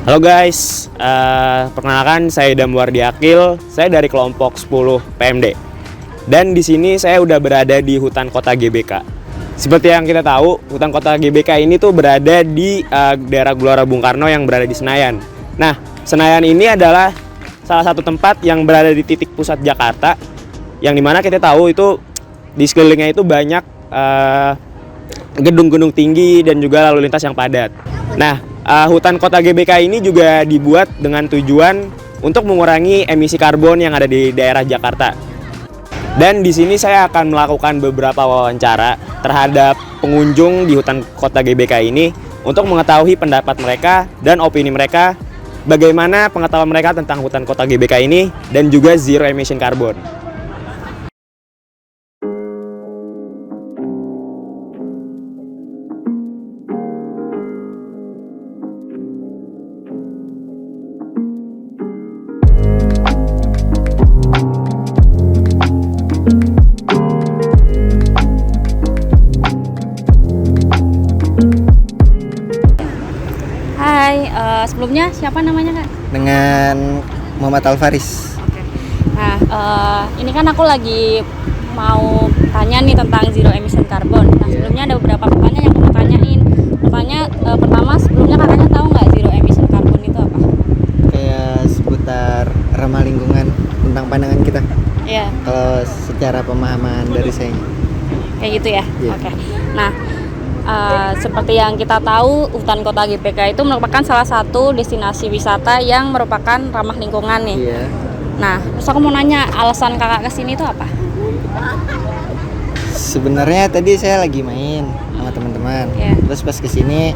Halo guys, perkenalkan saya Damwardi Akil, saya dari kelompok 10 PMD. Dan di sini saya udah berada di hutan kota GBK. Seperti yang kita tahu, hutan kota GBK ini tuh berada di daerah Gelora Bung Karno yang berada di Senayan. Nah, Senayan ini adalah salah satu tempat yang berada di titik pusat Jakarta, yang dimana kita tahu itu di sekelilingnya itu banyak gedung-gedung tinggi dan juga lalu lintas yang padat. Nah, hutan kota GBK ini juga dibuat dengan tujuan untuk mengurangi emisi karbon yang ada di daerah Jakarta. Dan di sini saya akan melakukan beberapa wawancara terhadap pengunjung di hutan kota GBK ini untuk mengetahui pendapat mereka dan opini mereka bagaimana pengetahuan mereka tentang hutan kota GBK ini dan juga zero emission carbon. Sebelumnya siapa namanya Kak? Dengan Muhammad Alfaris. Oke. Nah, ini kan aku lagi mau tanya nih tentang zero emission carbon. Nah, sebelumnya ada beberapa pertanyaan yang aku mau tanyain. Pertama, sebelumnya kakaknya tahu nggak zero emission carbon itu apa? Kayak seputar ramah lingkungan tentang pandangan kita. Iya. Kalau secara pemahaman dari saya. Kayak gitu ya? Iya. Oke. Nah, seperti yang kita tahu, hutan kota GBK itu merupakan salah satu destinasi wisata yang merupakan ramah lingkungan nih. Iya. Nah, terus aku mau nanya, alasan kakak kesini itu apa? Sebenarnya tadi saya lagi main sama teman-teman. Iya. Terus pas kesini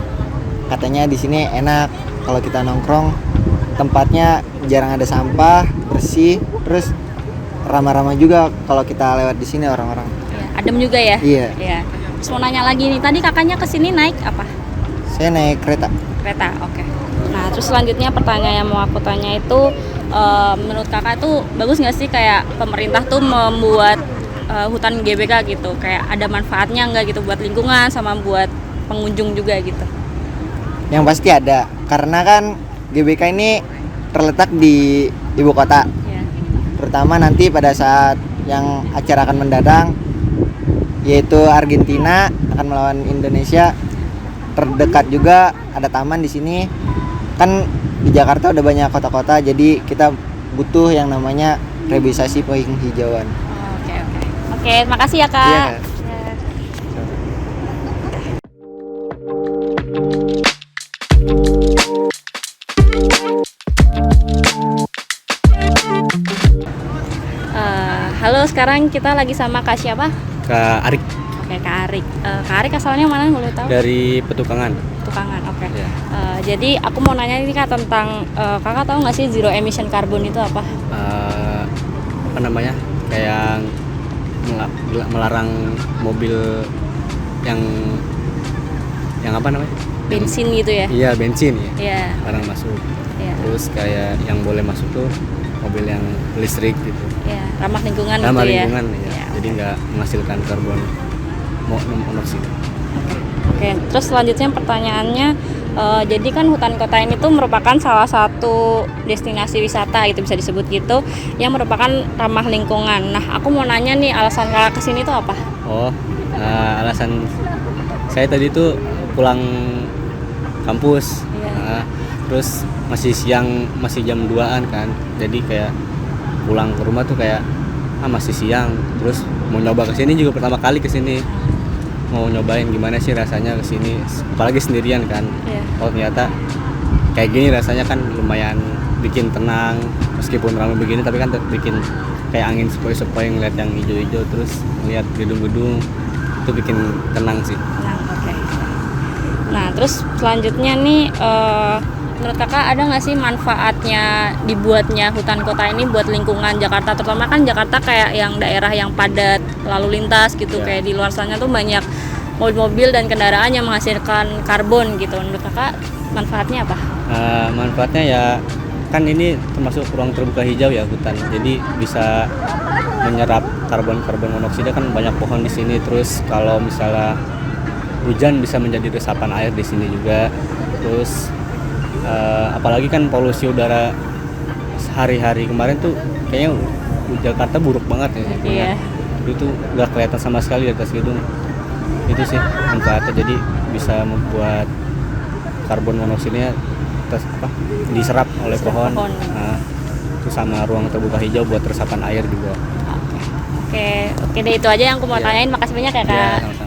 katanya di sini enak kalau kita nongkrong, tempatnya jarang ada sampah, bersih, terus ramah-ramah juga kalau kita lewat di sini orang-orang. Iya, adem juga ya? Iya. Iya. Terus mau nanya lagi nih, tadi kakaknya kesini naik apa? Saya naik kereta. Kereta, oke. Nah, terus selanjutnya pertanyaan yang mau aku tanya itu, menurut kakak itu bagus nggak sih kayak pemerintah tuh membuat hutan GBK gitu, kayak ada manfaatnya nggak gitu buat lingkungan sama buat pengunjung juga gitu? Yang pasti ada, karena kan GBK ini terletak di ibu kota. Ya. Terutama nanti pada saat yang acara akan mendatang, yaitu Argentina akan melawan Indonesia. Terdekat juga ada taman di sini. Kan di Jakarta udah banyak kota-kota, jadi kita butuh yang namanya revitalisasi penghijauan. Oke, makasih ya Kak. Iya. Ya. Halo, sekarang kita lagi sama Kak siapa? Kak Arik Oke, Kak Arik. Kak Arik asalnya mana boleh tahu? dari Petukangan. Tukangan, oke. Ya. Jadi aku mau nanya ini Kak tentang kakak tahu nggak sih zero emission carbon itu apa? Apa namanya? Kayak melarang mobil yang apa namanya? Bensin gitu ya? Iya, bensin ya. Iya. Larang masuk. Iya. Terus kayak yang boleh masuk tuh mobil yang listrik gitu. Iya, ramah lingkungan Ramah gitu ya. lingkungan ya. Iya, Jadi oke. nggak menghasilkan karbon monoksida. Oke, terus selanjutnya pertanyaannya, jadi kan hutan kota ini tuh merupakan salah satu destinasi wisata itu bisa disebut gitu, yang merupakan ramah lingkungan. Nah, aku mau nanya nih, alasan kakak kesini tuh apa? Oh, alasan saya tadi tuh pulang kampus. Iya. Terus masih siang, masih jam 2-an kan. Jadi kayak pulang ke rumah tuh kayak masih siang. Terus mau nyoba kesini juga pertama kali kesini. Mau nyobain gimana sih rasanya kesini, apalagi sendirian kan. Iya. Oh ternyata kayak gini rasanya kan lumayan bikin tenang, meskipun ramai begini tapi kan bikin kayak angin sepoi-sepoi ngeliat yang hijau-hijau, terus ngeliat gedung-gedung itu bikin tenang sih. Nah, oke. Nah, terus selanjutnya nih, menurut kakak ada nggak sih manfaatnya dibuatnya hutan kota ini buat lingkungan Jakarta, terutama kan Jakarta kayak yang daerah yang padat lalu lintas gitu, kayak di luar sana tuh banyak mobil-mobil dan kendaraan yang menghasilkan karbon gitu. Menurut kakak manfaatnya apa? Manfaatnya ya kan ini termasuk ruang terbuka hijau ya hutan, jadi bisa menyerap karbon monoksida, kan banyak pohon di sini. Terus kalau misalnya hujan bisa menjadi resapan air di sini juga. Terus Apalagi kan polusi udara hari-hari kemarin tuh kayaknya Jakarta buruk banget ya. Iya. Itu nggak kelihatan sama sekali di atas gedung. Itu sih manfaatnya, jadi bisa membuat karbon monoksidnya diserap oleh pohon. Nah, itu sama ruang terbuka hijau buat resapan air juga. Oke deh, itu aja yang aku mau Iya. tanyain. Makasih banyak ya, Ya, Kak. sama-sama.